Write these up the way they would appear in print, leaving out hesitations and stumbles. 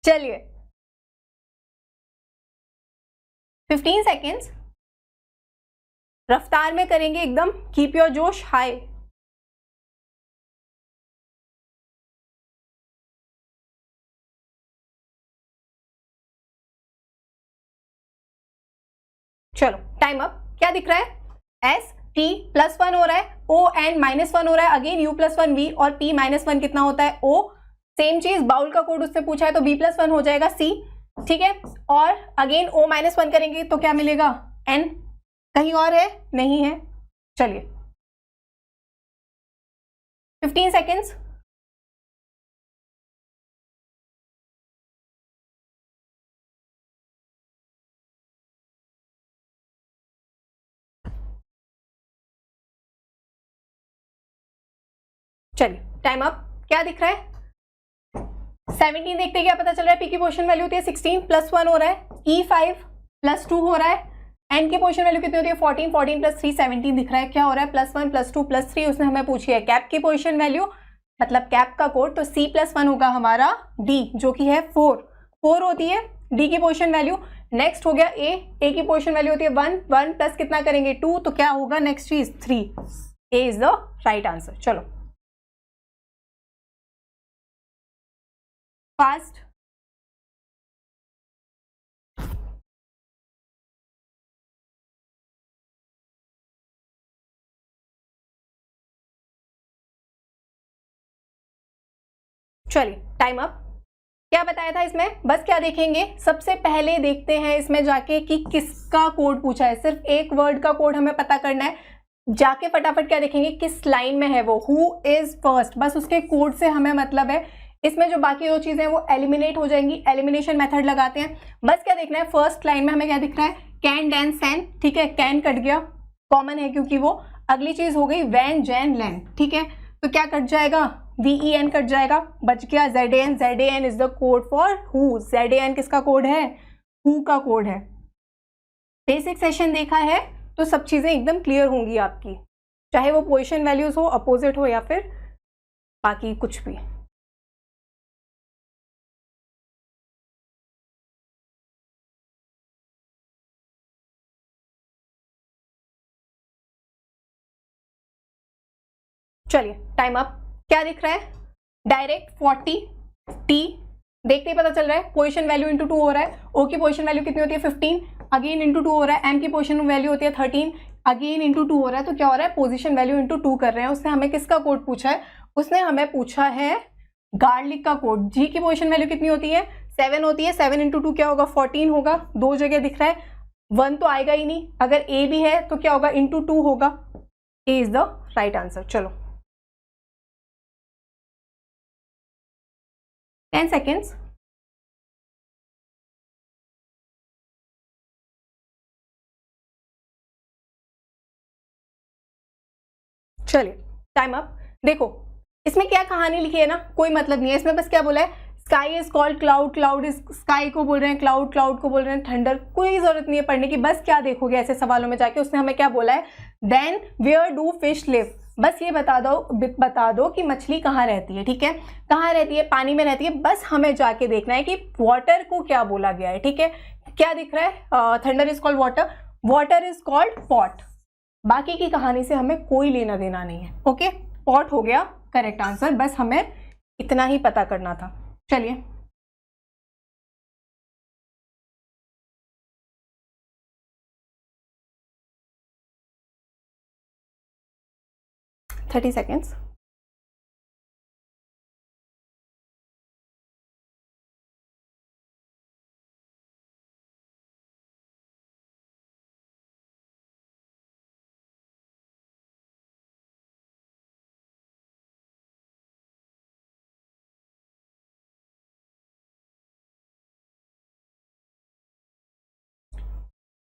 चलिए 15 सेकेंड्स रफ्तार में करेंगे एकदम, कीप योर जोश हाई। चलो टाइम अप। क्या दिख रहा है? एस टी प्लस 1 हो रहा है, ओ एन माइनस 1 हो रहा है, अगेन यू प्लस 1 वी, और पी माइनस 1 कितना होता है? ओ। सेम चीज, बाउल का कोड उससे पूछा है तो बी प्लस 1 हो जाएगा सी, ठीक है। और अगेन ओ माइनस 1 करेंगे तो क्या मिलेगा? एन। कहीं और है? नहीं है। चलिए 15 सेकेंड्स। चलिए टाइम अप। क्या दिख रहा है? 17 देखते क्या पता चल रहा है? पी की पोजीशन वैल्यू होती है 16 प्लस 1 हो रहा है, ई 5 प्लस 2 हो रहा है, एन की पोजीशन वैल्यू कितनी होती है? 14, 14 प्लस 3 17 दिख रहा है। क्या हो रहा है? Plus 1 plus 2 plus 3। उसने हमें पूछी है कैप की पोजीशन वैल्यू, मतलब कैप का कोड, तो सी प्लस 1 होगा हमारा डी, जो कि है 4 होती है डी की पोजीशन वैल्यू। नेक्स्ट हो गया ए की पोजीशन वैल्यू होती है 1 प्लस कितना करेंगे? 2, तो क्या होगा नेक्स्ट चीज? 3। ए इज द राइट आंसर। चलो फास्ट। चलिए टाइम अप। क्या बताया था इसमें? बस क्या देखेंगे, सबसे पहले देखते हैं इसमें जाके कि किसका कोड पूछा है। सिर्फ एक वर्ड का कोड हमें पता करना है। जाके फटाफट क्या देखेंगे, किस लाइन में है वो, हु इज फर्स्ट, बस उसके कोड से हमें मतलब है। इसमें जो बाकी दो चीजें वो एलिमिनेट हो जाएंगी, एलिमिनेशन मेथड लगाते हैं। बस क्या देखना है, फर्स्ट लाइन में हमें क्या दिख रहा है? कैन डैन सैन, ठीक है, कैन कट गया, कॉमन है क्योंकि वो। अगली चीज हो गई वैन जैन लैन, ठीक है, तो क्या कट जाएगा? VEN कट जाएगा, बच गया ZAN। ZAN is the code for who. ZAN किसका कोड है? हु का कोड है। बेसिक सेशन देखा है तो सब चीजें एकदम क्लियर होंगी आपकी, चाहे वो पोजीशन वैल्यूज हो, अपोजिट हो, या फिर बाकी कुछ भी। चलिए टाइम अप। क्या दिख रहा है? डायरेक्ट 40 टी देखते ही पता चल रहा है, पोजीशन वैल्यू इंटू 2 हो रहा है। ओ की पोजीशन वैल्यू कितनी होती है? 15, अगेन इंटू 2 हो रहा है। एम की पोजीशन वैल्यू होती है 13, अगेन इंटू 2 हो रहा है। तो क्या हो रहा है? पोजीशन वैल्यू इंटू 2 कर रहे हैं। उसने हमें किसका कोड पूछा है? उसने हमें पूछा है गार्लिक का कोड। जी की पोजीशन वैल्यू कितनी होती है? 7 होती है। 7 इंटू 2 क्या होगा? 14 होगा। दो जगह दिख रहा है, 1 तो आएगा ही नहीं। अगर ए भी है तो क्या होगा? इंटू 2 होगा। ए इज द राइट आंसर। चलो 10 सेकेंड्स। चलिए टाइम अप। देखो इसमें क्या कहानी लिखी है ना, कोई मतलब नहीं है इसमें। बस क्या बोला है? Sky is called cloud, cloud is sky को बोल रहे हैं, क्लाउड क्लाउड को बोल रहे हैं थंडर। कोई जरूरत नहीं है पढ़ने की। बस क्या देखोगे ऐसे सवालों में जाके, उसने हमें क्या बोला है? Then where do fish live. बस ये बता दो कि मछली कहाँ रहती है, ठीक है, कहाँ रहती है? पानी में रहती है। बस हमें जाके देखना है कि वाटर को क्या बोला गया है, ठीक है। क्या दिख रहा है? Thunder is called water, water is called pot. बाकी की कहानी से हमें कोई लेना देना नहीं है। ओके, पॉट हो गया करेक्ट आंसर, बस हमें इतना ही पता करना था। चलिए थर्टी सेकेंड्स।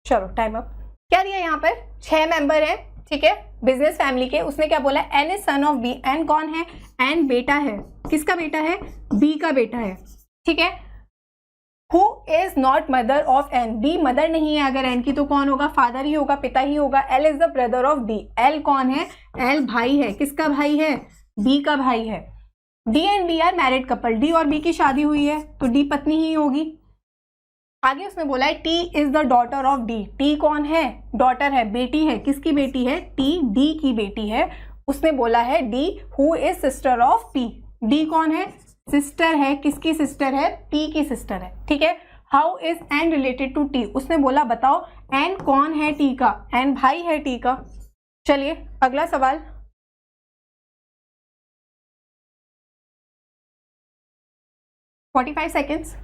चलो टाइम अप। क्या दिया यहाँ पर? 6 मेंबर हैं, ठीक है, बिजनेस फैमिली के। उसने क्या बोला? N is son of B. N कौन है? एन बेटा है। किसका बेटा है? बी का बेटा है, ठीक है। Who is not mother of N. B mother नहीं है अगर एन की, तो कौन होगा? फादर ही होगा, पिता ही होगा। L is the brother of D. L कौन है? एल भाई है। किसका भाई है? बी का भाई है। D and B are married couple, D और बी की शादी हुई है तो डी पत्नी ही होगी। आगे उसने बोला है T is the daughter of D, T कौन है, डॉटर है, बेटी है, किसकी बेटी है, टी डी की बेटी है। उसने बोला है D who is sister of P, D कौन है, सिस्टर है, किसकी सिस्टर है, पी की सिस्टर है, ठीक है। How is N related to T, उसने बोला बताओ एन कौन है टी का, एन भाई है टी का। चलिए अगला सवाल, $45 सेकेंड्स।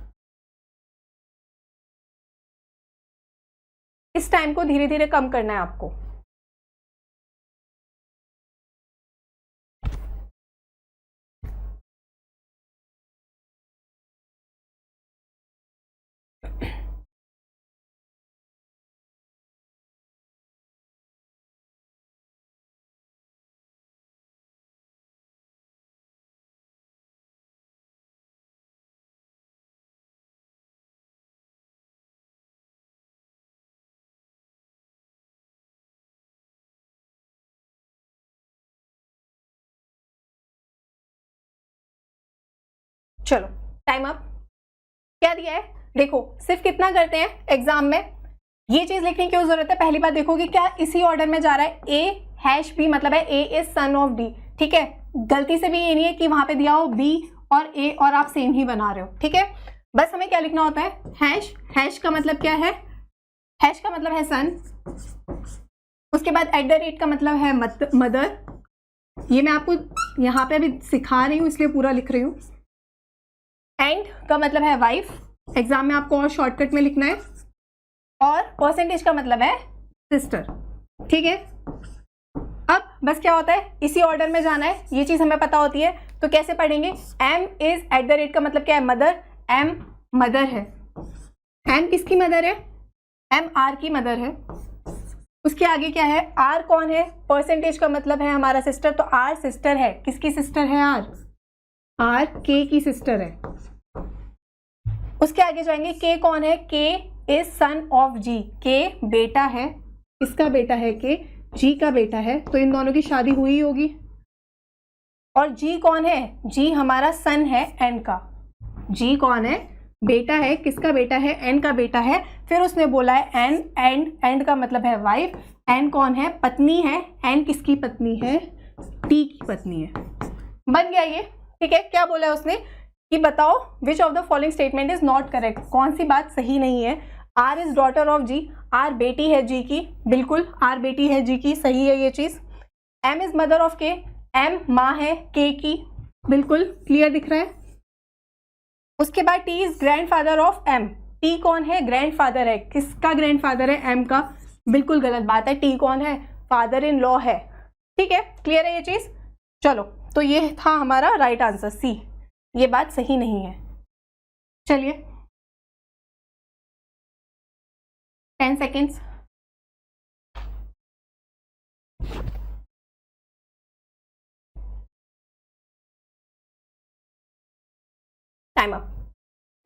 इस टाइम को धीरे धीरे कम करना है आपको। चलो टाइम अप। क्या दिया है देखो, सिर्फ कितना करते हैं एग्जाम में, ये चीज लिखने की क्यों जरूरत है, पहली बात देखोगे क्या इसी ऑर्डर में जा रहा है, ए हैश बी मतलब है ए इज सन ऑफ डी, ठीक है। गलती से भी ये नहीं है कि वहां पे दिया हो बी और ए और आप सेम ही बना रहे हो, ठीक है। बस हमें क्या लिखना होता है, हैश, हैश का मतलब क्या है, हैश का मतलब है सन, उसके बाद एट द रेट का मतलब है मदर, ये मैं आपको यहाँ पे अभी सिखा रही हूँ इसलिए पूरा लिख रही हूँ। एंड का मतलब है वाइफ, एग्जाम में आपको और शॉर्टकट में लिखना है, और परसेंटेज का मतलब है सिस्टर, ठीक है। अब बस क्या होता है इसी ऑर्डर में जाना है, ये चीज हमें पता होती है तो कैसे पढ़ेंगे, M is at the rate का मतलब क्या है मदर, एम मदर है, एम किसकी मदर है, एम आर की मदर है। उसके आगे क्या है, आर कौन है, परसेंटेज का मतलब है हमारा सिस्टर, तो आर सिस्टर है, किसकी सिस्टर है, आर के की सिस्टर है। उसके आगे जाएंगे, के कौन है, के इज सन ऑफ जी, के बेटा है, किसका बेटा है, के जी का बेटा है, तो इन दोनों की शादी हुई होगी। और जी कौन है, जी हमारा सन है एन का, जी कौन है, बेटा है, किसका बेटा है, एन का बेटा है। फिर उसने बोला है एन, एंड का मतलब है वाइफ, एन कौन है, पत्नी है, एन किसकी पत्नी है, टी की पत्नी है। बन गया ये, ठीक है। क्या बोला है उसने कि बताओ which of the following statement is not correct, कौन सी बात सही नहीं है। R is daughter of G, R बेटी है जी की, बिल्कुल आर बेटी है जी की, सही है ये चीज। एम इज मदर ऑफ के, एम माँ है के की, बिल्कुल क्लियर दिख रहा है। उसके बाद T is grandfather of M, T कौन है, ग्रैंडफादर है, किसका ग्रैंडफादर है, एम का, बिल्कुल गलत बात है, टी कौन है, फादर इन लॉ है, ठीक है। क्लियर है ये चीज। चलो तो ये था हमारा राइट आंसर सी, ये बात सही नहीं है। चलिए 10 सेकेंड्स। Time up.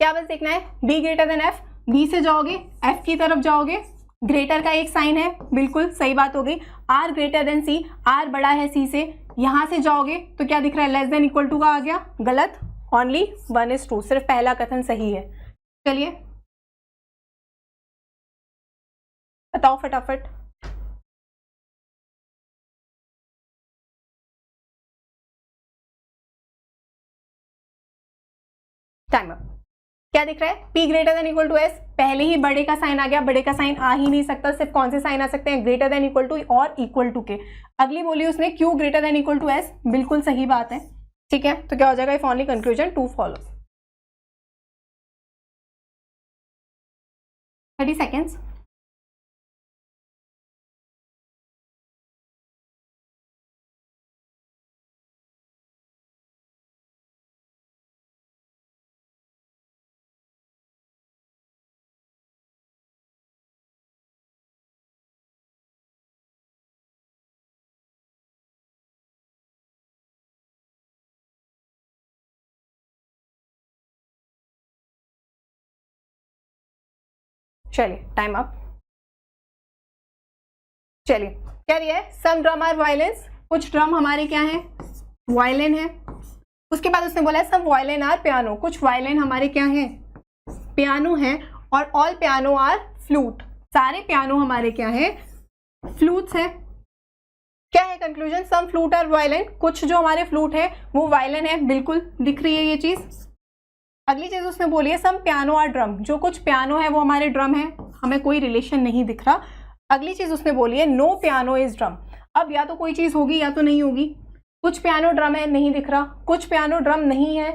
क्या बस देखना है, B greater than F, B से जाओगे एफ की तरफ जाओगे, ग्रेटर का एक साइन है, बिल्कुल सही बात हो गई। R greater than C, R बड़ा है सी से, यहां से जाओगे तो क्या दिख रहा है, लेस देन इक्वल टू का आ गया, गलत, ओनली 1:2, सिर्फ पहला कथन सही है। चलिए बताओ फटाफट। Time up. क्या दिख रहा है, P greater than equal to S, पहले ही बड़े का साइन आ गया, बड़े का साइन आ ही नहीं सकता, सिर्फ कौन से साइन आ सकते हैं, ग्रेटर देन इक्वल टू और इक्वल टू के। अगली बोली उसने Q greater than equal to S, बिल्कुल सही बात है, ठीक है। तो क्या हो जाएगा, if only conclusion two follows. 30 seconds. चलिए टाइम अप। चलिए क्या दिया है, सम ड्रम आर वायलेंस, कुछ ड्रम हमारे क्या है, वायलेन है। उसके बाद उसने बोला है सम वायलिन आर पियानो, कुछ वायलिन हमारे क्या हैं, पियानो हैं, और ऑल पियानो आर फ्लूट, सारे पियानो हमारे क्या हैं, फ्लूट्स हैं। क्या है conclusion, some flute are violin, कुछ जो हमारे फ्लूट है वो वायलिन है, बिल्कुल दिख रही है ये चीज। अगली चीज उसने बोली है सम पियानो आर ड्रम, जो कुछ पियानो है वो हमारे ड्रम है, हमें कोई रिलेशन नहीं दिख रहा। अगली चीज उसने बोली है नो पियानो इज ड्रम, अब या तो कोई चीज होगी या तो नहीं होगी, कुछ पियानो ड्रम है नहीं दिख रहा, कुछ पियानो ड्रम नहीं है,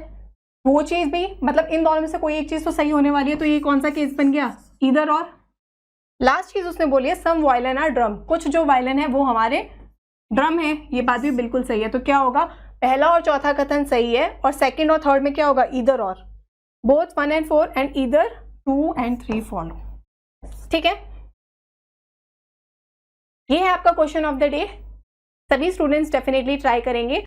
वो चीज भी, मतलब इन दोनों में से कोई एक चीज तो सही होने वाली है, तो ये कौन सा केस बन गया, इधर और। लास्ट चीज उसने बोली है सम वायलिन आर ड्रम, कुछ जो वायलिन है वो हमारे ड्रम है, ये बात भी बिल्कुल सही है। तो क्या होगा, पहला और चौथा कथन सही है, और सेकंड और थर्ड में क्या होगा, इधर और, बोथ 1 and 4 एंड इधर 2 and 3 फॉलो। ठीक है, ये है आपका क्वेश्चन ऑफ द डे, सभी स्टूडेंट्स डेफिनेटली ट्राई करेंगे।